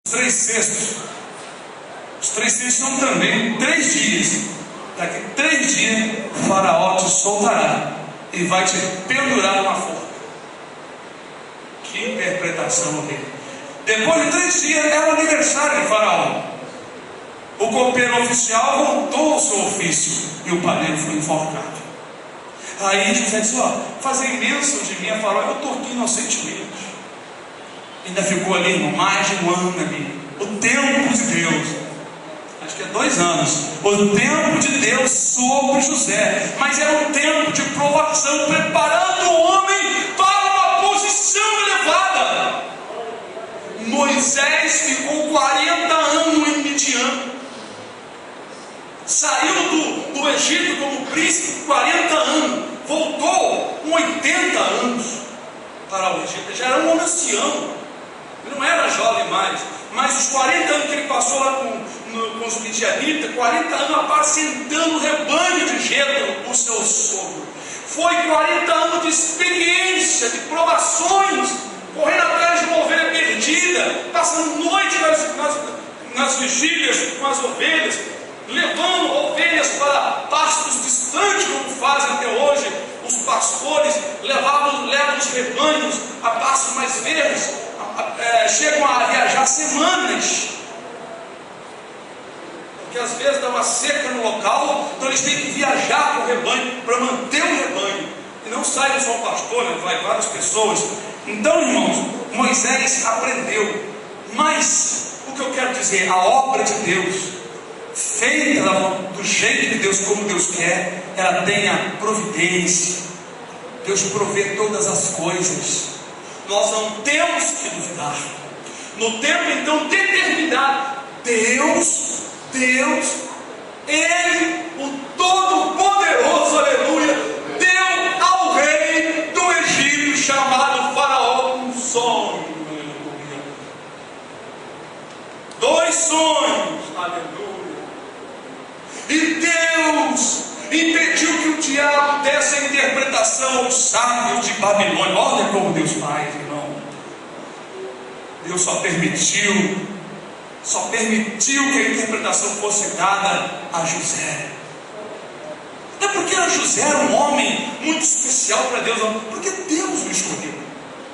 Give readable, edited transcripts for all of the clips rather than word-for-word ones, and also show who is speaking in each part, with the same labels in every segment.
Speaker 1: 3 cestos. Os 3 cestos são também 3 dias. Daqui 3 dias o faraó te soltará e vai te pendurar numa forca. Que interpretação horrível. Depois de 3 dias é o aniversário de faraó. O copeiro oficial voltou ao seu ofício e o padeiro foi enforcado. Aí José disse: fazei bênção de mim a faraó, eu estou aqui inocentemente. Ainda ficou ali, irmão, mais de 1 ano ali. O tempo de Deus, acho que é 2 anos. O tempo de Deus sobre José, mas era um tempo de provação, preparando o homem para uma posição elevada. Moisés ficou 40 anos em Midian. Saiu do Egito como príncipe 40 anos, voltou com 80 anos para o Egito. Já era um homem ancião, ele não era jovem mais, mas os 40 anos que ele passou lá com os midianitas, 40 anos apacentando o rebanho de Jetro, o seu sogro. Foi 40 anos de experiência, de provações, correndo atrás de uma ovelha perdida, passando noite nas vigílias com as ovelhas, levando ovelhas para pastos distantes, como fazem até hoje. Os pastores levam os rebanhos a pastos mais verdes, chegam a viajar semanas, porque às vezes dá uma seca no local, então eles têm que viajar com o rebanho para manter o rebanho, e não sai só o pastor, né? Vai várias pessoas. Então, irmãos, Moisés aprendeu, mas o que eu quero dizer, a obra de Deus, feita do jeito de Deus, como Deus quer, ela tem a providência. Deus provê todas as coisas. Nós não temos que duvidar. No tempo então determinado, Deus, Ele, o Todo-Poderoso, aleluia, deu ao rei do Egito chamado Faraó um sonho, aleluia. 2 sonhos, aleluia. E Deus impediu que o diabo desse a interpretação aos sábios de Babilônia. Olha como Deus faz, irmão. Deus só permitiu que a interpretação fosse dada a José. Não é porque José era um homem muito especial para Deus, não. Porque Deus o escolheu.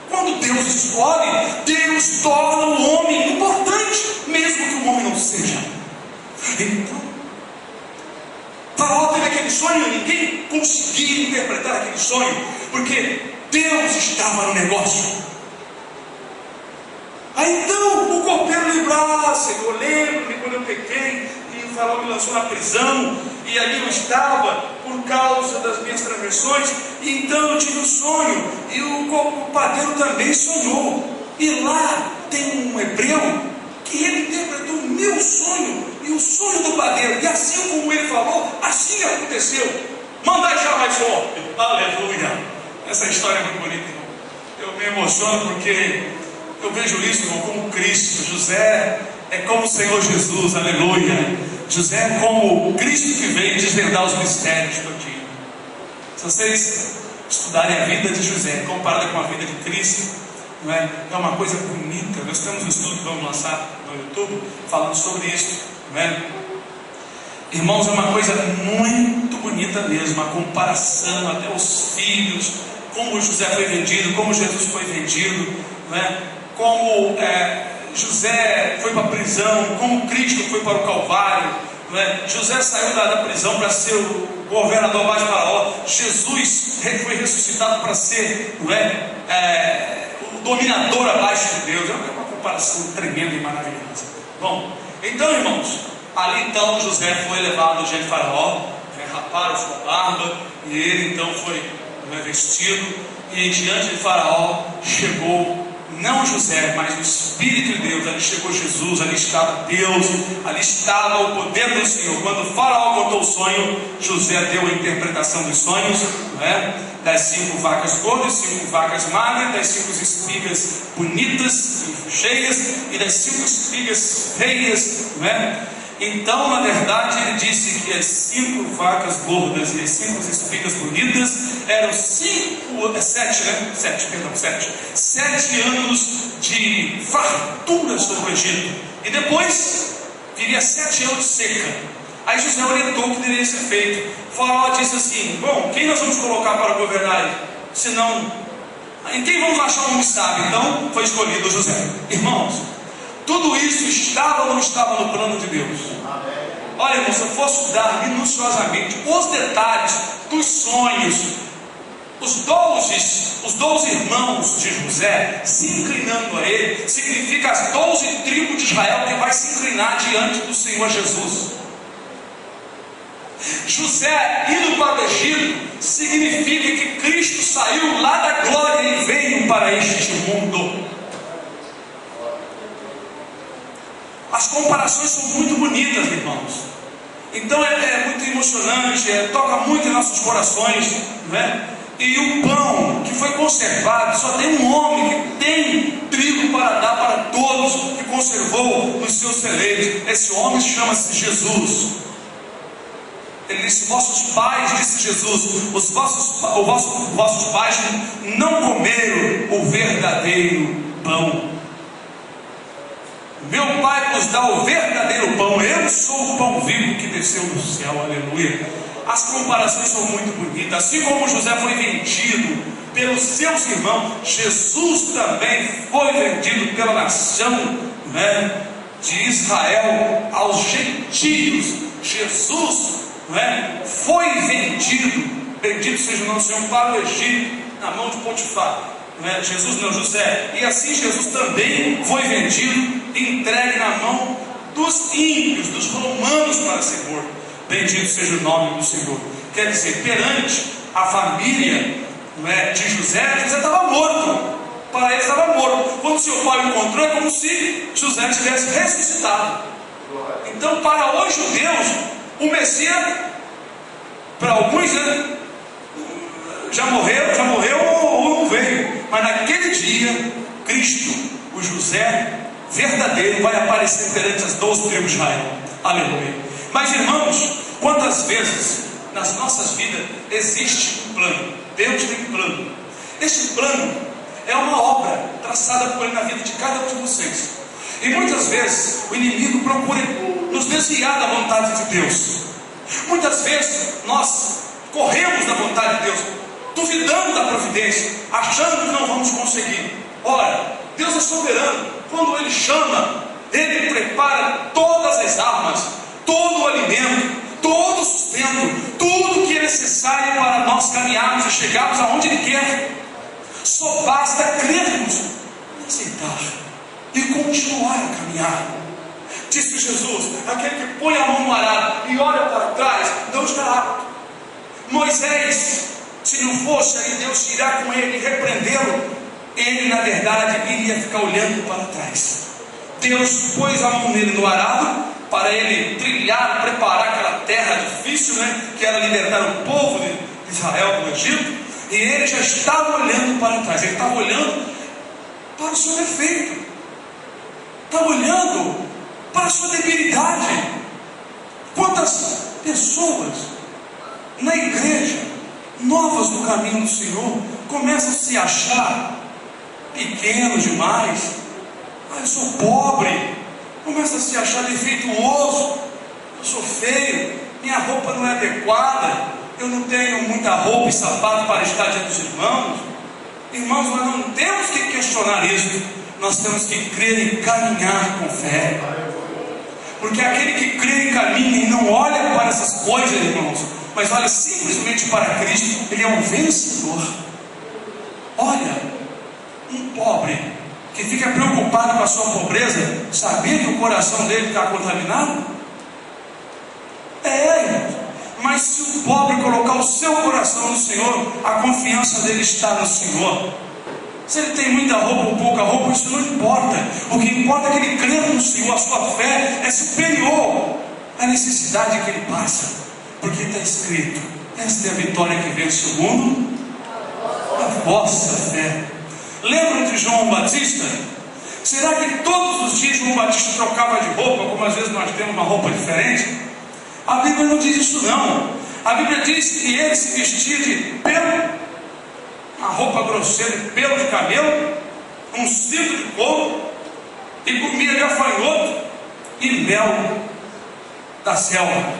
Speaker 1: Quando Deus escolhe, Deus torna o homem importante, mesmo que o homem não seja. Então, Faraó teve aquele sonho, ninguém conseguia interpretar aquele sonho, porque Deus estava no negócio. Aí então o copeiro lembra: Senhor, lembro-me quando eu pequei e o faraó me lançou na prisão, e ali eu estava por causa das minhas transgressões, e então eu tive um sonho, e o padeiro também sonhou, e lá tem um hebreu que ele interpretou o meu sonho e o sonho do padeiro, e assim como ele falou, assim aconteceu. Mandai já mais forte, aleluia. Essa história é muito bonita, irmão. Eu me emociono porque eu vejo isso, irmão, como Cristo. José é como o Senhor Jesus, aleluia. José é como o Cristo que veio desvendar os mistérios todinho. Se vocês estudarem a vida de José comparada com a vida de Cristo, não é? É uma coisa bonita. Nós temos um estudo que vamos lançar no YouTube falando sobre isso, não é? Irmãos, é uma coisa muito bonita mesmo, a comparação, até os filhos, como José foi vendido, como Jesus foi vendido, não é? Como José foi para a prisão, como Cristo foi para o Calvário, não é? José saiu da prisão para ser o governador abaixo de Faraó. Jesus foi ressuscitado para ser, não é? O dominador abaixo de Deus. É uma comparação tremenda e maravilhosa. Bom, então, irmãos, ali então José foi levado diante de Faraó, raparam sua barba, e ele então foi vestido, e diante de Faraó chegou não José, mas o Espírito de Deus. Ali chegou Jesus, ali estava Deus, ali estava o poder do Senhor. Quando o Faraó contou o sonho, José deu a interpretação dos sonhos, não é? Das 5 vacas gordas, 5 vacas magras, das 5 espigas bonitas, cheias, e das 5 espigas feias, não é? Então, na verdade, ele disse que as 5 vacas gordas e as 5 espigas bonitas eram 7 anos de fartura sobre o Egito. E depois viria 7 anos de seca. Aí José orientou o que deveria ser feito. O faraó disse assim: bom, quem nós vamos colocar para governar ele? Senão, em quem vamos achar um homem sábio? Então foi escolhido José. Irmãos, tudo isso estava ou não estava no plano de Deus? Olha, irmão, se eu fosse estudar minuciosamente os detalhes dos sonhos, os 12 irmãos de José se inclinando a ele, significa as 12 tribos de Israel que vai se inclinar diante do Senhor Jesus. José indo para o Egito significa que Cristo saiu lá da glória e veio para este mundo. As comparações são muito bonitas, irmãos. Então é muito emocionante, toca muito em nossos corações, não é? E o pão que foi conservado, só tem um homem que tem trigo para dar para todos, que conservou nos seus celeiros. Esse homem chama-se Jesus. Ele disse: vossos pais, disse Jesus, os vossos pais não comeram o verdadeiro pão. Meu Pai nos dá o verdadeiro pão. Eu sou o pão vivo que desceu do céu. Aleluia. As comparações são muito bonitas. Assim como José foi vendido pelos seus irmãos, Jesus também foi vendido pela nação, né, de Israel aos gentios. Jesus, né, foi vendido, bendito seja o nosso Senhor, para o Egito, na mão de Potifar. Né? Jesus não, José. E assim Jesus também foi vendido e entregue na mão dos ímpios, dos romanos, para ser morto. Bendito seja o nome do Senhor. Quer dizer, perante a família, né, de José estava morto. Para ele estava morto. Quando seu pai o encontrou, é como se José tivesse ressuscitado. Então, para os judeus, o Messias, para alguns, né, já morreu ou não veio. Mas naquele dia, Cristo, o José verdadeiro, vai aparecer perante as 12 tribos de Israel. Aleluia. Mas, irmãos, quantas vezes nas nossas vidas existe um plano? Deus tem um plano. Este plano é uma obra traçada por Ele na vida de cada um de vocês. E muitas vezes o inimigo procura nos desviar da vontade de Deus. Muitas vezes nós corremos da vontade de Deus, duvidando da providência, achando que não vamos conseguir. Ora, Deus é soberano. Quando Ele chama, Ele prepara todas as armas, todo o alimento, todo o sustento, tudo que é necessário para nós caminharmos e chegarmos aonde Ele quer. Só basta crermos, aceitar e continuar a caminhar. Disse Jesus: aquele que põe a mão no arado e olha para trás não estará apto. Moisés, se não fosse aí Deus irá com ele e repreendê-lo, ele na verdade iria ficar olhando para trás. Deus pôs a mão nele no arado para ele trilhar, preparar aquela terra difícil, né, que era libertar o povo de Israel do Egito. E ele já estava olhando para trás. Ele estava olhando para o seu defeito, estava olhando para a sua debilidade. Quantas pessoas na igreja, novas no caminho do Senhor, começam a se achar pequeno demais. Eu sou pobre. Começa a se achar defeituoso. Eu sou feio, minha roupa não é adequada, eu não tenho muita roupa e sapato para estar diante dos irmãos. Irmãos, nós não temos que questionar isso. Nós temos que crer e caminhar com fé. Porque aquele que crê e caminha e não olha para essas coisas, irmãos, mas olha simplesmente para Cristo, ele é um vencedor. Olha, um pobre que fica preocupado com a sua pobreza, sabia que o coração dele está contaminado? Irmãos. Mas se o pobre colocar o seu coração no Senhor, a confiança dele está no Senhor. Se ele tem muita roupa ou pouca roupa, isso não importa. O que importa é que ele crê no Senhor. A sua fé é superior à necessidade que ele passa. Porque está escrito: esta é a vitória que vence o mundo, a vossa fé. Lembram de João Batista? Será que todos os dias João Batista trocava de roupa, como às vezes nós temos uma roupa diferente? A Bíblia não diz isso não. A Bíblia diz que ele se vestia de pelo, uma roupa grosseira de pelo de camelo, um cinto de couro, e comia gafanhoto e mel da selva.